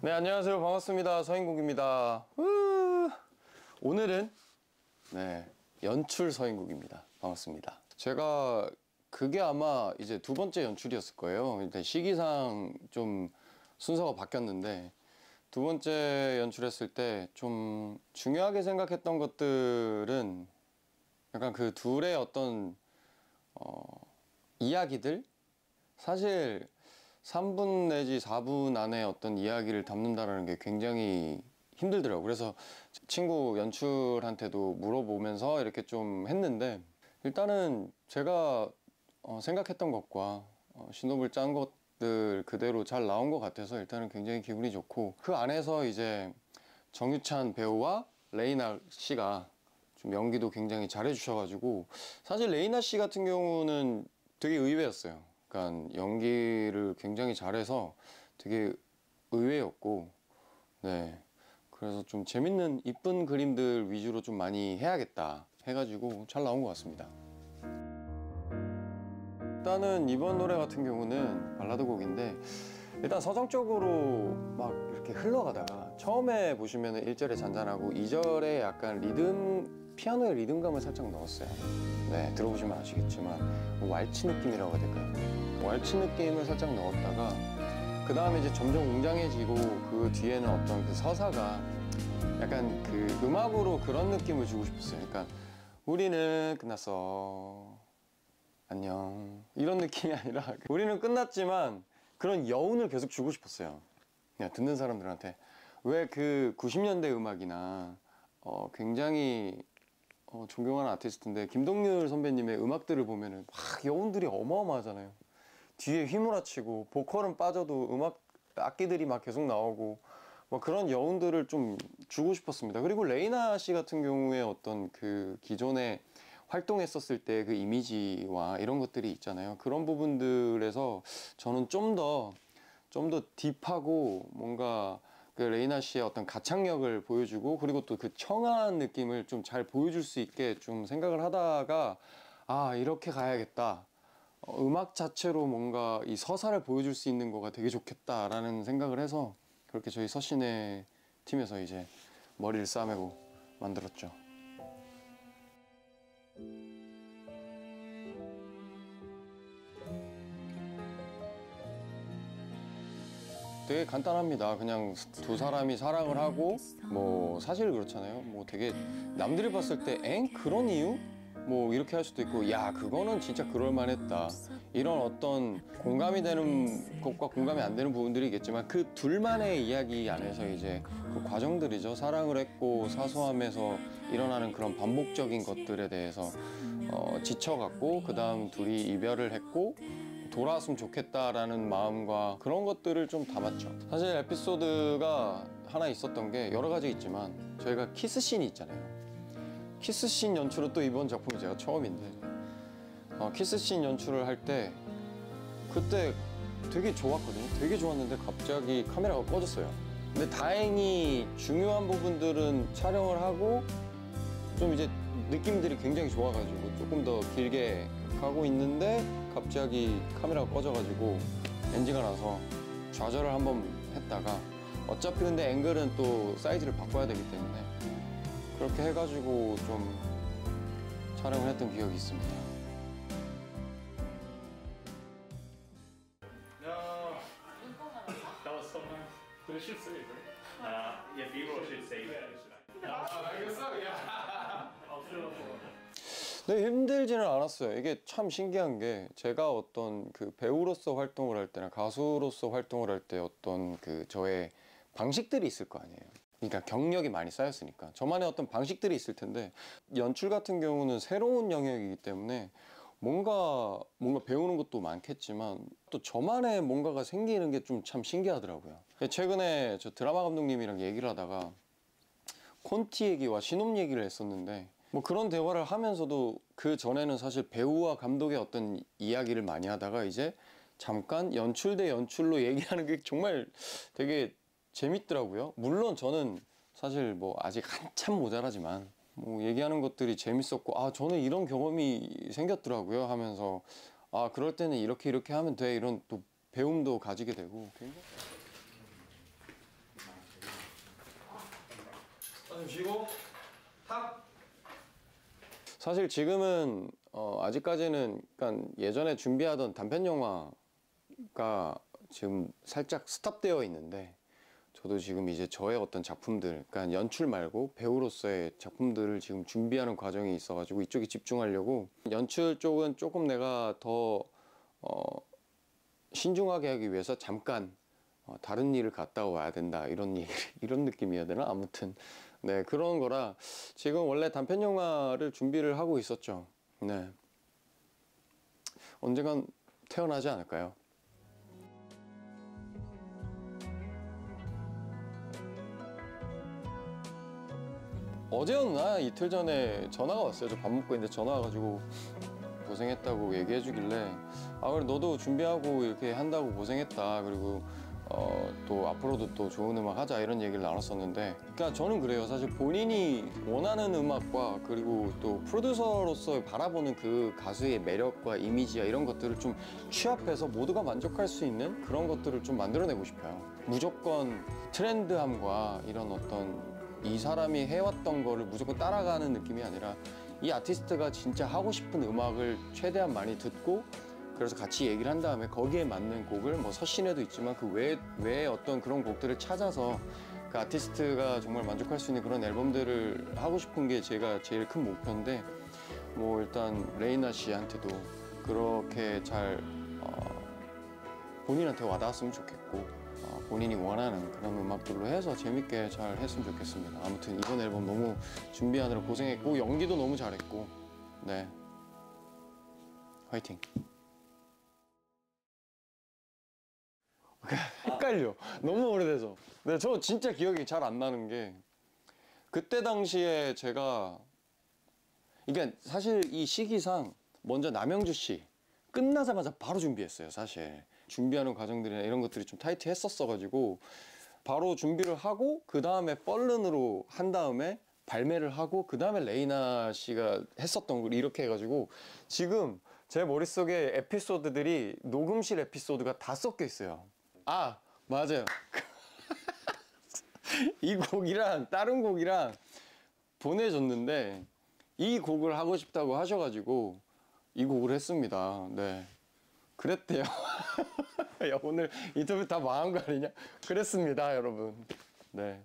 네, 안녕하세요. 반갑습니다. 서인국입니다. 오늘은 연출 서인국입니다. 반갑습니다. 제가 그게 아마 이제 두 번째 연출이었을 거예요. 일단 시기상 좀 순서가 바뀌었는데 두 번째 연출했을 때 좀 중요하게 생각했던 것들은 약간 그 둘의 어떤 이야기들, 사실 3분 내지 4분 안에 어떤 이야기를 담는다는 게 굉장히 힘들더라고요. 그래서 친구 연출한테도 물어보면서 이렇게 좀 했는데, 일단은 제가 생각했던 것과 신호를 짠 것들 그대로 잘 나온 것 같아서 일단은 굉장히 기분이 좋고, 그 안에서 이제 정유찬 배우와 레이나 씨가 좀 연기도 굉장히 잘해 주셔가지고, 사실 레이나 씨 같은 경우는 되게 의외였어요. 그러니까 연기를 굉장히 잘해서 되게 의외였고, 네, 그래서 좀 재밌는 이쁜 그림들 위주로 좀 많이 해야겠다 해가지고 잘 나온 것 같습니다. 일단은 이번 노래 같은 경우는 발라드 곡인데, 일단 서정적으로 막 이렇게 흘러가다가 처음에 보시면 1절에 잔잔하고 2절에 약간 리듬, 피아노의 리듬감을 살짝 넣었어요. 네, 들어보시면 아시겠지만 왈츠 느낌이라고 해야 될까요? 왈츠 느낌을 살짝 넣었다가 그 다음에 이제 점점 웅장해지고, 그 뒤에는 어떤 그 서사가 약간 그 음악으로 그런 느낌을 주고 싶었어요. 그러니까 우리는 끝났어, 안녕, 이런 느낌이 아니라 우리는 끝났지만 그런 여운을 계속 주고 싶었어요. 그냥 듣는 사람들한테. 왜 그 90년대 음악이나 굉장히 존경하는 아티스트인데 김동률 선배님의 음악들을 보면은 막 여운들이 어마어마하잖아요. 뒤에 휘몰아치고 보컬은 빠져도 음악 악기들이 막 계속 나오고 뭐 그런 여운들을 좀 주고 싶었습니다. 그리고 레이나 씨 같은 경우에 어떤 그 기존에 활동했었을 때 그 이미지와 이런 것들이 있잖아요. 그런 부분들에서 저는 좀 더 딥하고 뭔가 그 레이나 씨의 어떤 가창력을 보여주고, 그리고 또 그 청아한 느낌을 좀 잘 보여줄 수 있게 좀 생각을 하다가, 아, 이렇게 가야겠다. 음악 자체로 뭔가 이 서사를 보여줄 수 있는 거가 되게 좋겠다라는 생각을 해서 그렇게 저희 서신의 팀에서 이제 머리를 싸매고 만들었죠. 되게 간단합니다. 그냥 두 사람이 사랑을 하고, 뭐 사실 그렇잖아요. 뭐 되게 남들이 봤을 때 엥? 그런 이유? 뭐 이렇게 할 수도 있고, 야, 그거는 진짜 그럴만했다, 이런 어떤 공감이 되는 것과 공감이 안 되는 부분들이 있겠지만, 그 둘만의 이야기 안에서 이제 그 과정들이죠. 사랑을 했고 사소함에서 일어나는 그런 반복적인 것들에 대해서 지쳐갔고, 그 다음 둘이 이별을 했고 돌아왔으면 좋겠다라는 마음과 그런 것들을 좀 담았죠. 사실 에피소드가 하나 있었던 게 여러 가지 있지만, 저희가 키스씬이 있잖아요. 키스씬 연출은 또 이번 작품이 제가 처음인데, 키스씬 연출을 할 때 그때 되게 좋았거든요. 되게 좋았는데 갑자기 카메라가 꺼졌어요. 근데 다행히 중요한 부분들은 촬영을 하고 좀 이제 느낌들이 굉장히 좋아가지고 조금 더 길게 가고 있는데 갑자기 카메라가 꺼져가지고 NG가 나서 좌절을 한번 했다가, 어차피 근데 앵글은 또 사이즈를 바꿔야 되기 때문에 그렇게 해가지고 좀 촬영을 했던 기억이 있습니다. No, that was so nice. But it should say it, right? Yeah, B-roll should say it. 알겠어? 야. I'll show it. 네, 힘들지는 않았어요. 이게 참 신기한 게, 제가 어떤 그 배우로서 활동을 할 때나 가수로서 활동을 할 때 어떤 그 저의 방식들이 있을 거 아니에요. 그러니까 경력이 많이 쌓였으니까 저만의 어떤 방식들이 있을 텐데, 연출 같은 경우는 새로운 영역이기 때문에 뭔가 배우는 것도 많겠지만 또 저만의 뭔가가 생기는 게 좀 참 신기하더라고요. 최근에 저 드라마 감독님이랑 얘기를 하다가 콘티 얘기와 신혼 얘기를 했었는데, 뭐 그런 대화를 하면서도 그 전에는 사실 배우와 감독의 어떤 이야기를 많이 하다가 이제 잠깐 연출 대 연출로 얘기하는 게 정말 되게 재밌더라고요. 물론 저는 사실 뭐 아직 한참 모자라지만 뭐 얘기하는 것들이 재밌었고, 아, 저는 이런 경험이 생겼더라고요 하면서, 아, 그럴 때는 이렇게 하면 돼, 이런 또 배움도 가지게 되고. 굉장히 숨 쉬고 탑. 사실 지금은 아직까지는 그러니까 예전에 준비하던 단편 영화가 지금 살짝 스탑되어 있는데 저도 지금 이제 저의 어떤 작품들, 그러니까 연출 말고 배우로서의 작품들을 지금 준비하는 과정이 있어가지고 이쪽에 집중하려고 연출 쪽은 조금 내가 더 신중하게 하기 위해서 잠깐 다른 일을 갔다 와야 된다 이런 느낌이어야 되나? 아무튼 네 그런 거라 지금 원래 단편 영화를 준비를 하고 있었죠. 네 언젠간 태어나지 않을까요? 어제였나 이틀 전에 전화가 왔어요. 저 밥 먹고 있는데 전화 와가지고 고생했다고 얘기해 주길래 아 그래 너도 준비하고 이렇게 한다고 고생했다. 그리고 또 앞으로도 또 좋은 음악 하자 이런 얘기를 나눴었는데 그러니까 저는 그래요. 사실 본인이 원하는 음악과 그리고 또 프로듀서로서 바라보는 그 가수의 매력과 이미지와 이런 것들을 좀 취합해서 모두가 만족할 수 있는 그런 것들을 좀 만들어내고 싶어요. 무조건 트렌드함과 이런 어떤 이 사람이 해왔던 거를 무조건 따라가는 느낌이 아니라 이 아티스트가 진짜 하고 싶은 음악을 최대한 많이 듣고 그래서 같이 얘기를 한 다음에 거기에 맞는 곡을 뭐 서신에도 있지만 그 외에 어떤 그런 곡들을 찾아서 그 아티스트가 정말 만족할 수 있는 그런 앨범들을 하고 싶은 게 제가 제일 큰 목표인데 뭐 일단 레이나 씨한테도 그렇게 잘 본인한테 와닿았으면 좋겠고 본인이 원하는 그런 음악들로 해서 재밌게 잘 했으면 좋겠습니다. 아무튼 이번 앨범 너무 준비하느라 고생했고 연기도 너무 잘했고 네 화이팅. 헷갈려. 너무 오래돼서. 네, 저 진짜 기억이 잘 안 나는 게 그때 당시에 제가 그러니까 사실 이 시기상 먼저 남영주 씨 끝나자마자 바로 준비했어요. 사실 준비하는 과정들이나 이런 것들이 좀 타이트했었어가지고 바로 준비를 하고 그 다음에 뻘른으로 한 다음에 발매를 하고 그 다음에 레이나 씨가 했었던 걸 이렇게 해가지고 지금 제 머릿속에 에피소드들이 녹음실 에피소드가 다 섞여 있어요. 아 맞아요. 이 곡이랑 다른 곡이랑 보내줬는데 이 곡을 하고 싶다고 하셔가지고 이 곡을 했습니다. 네 그랬대요. 야 오늘 인터뷰 다 망한 거 아니냐? 그랬습니다 여러분. 네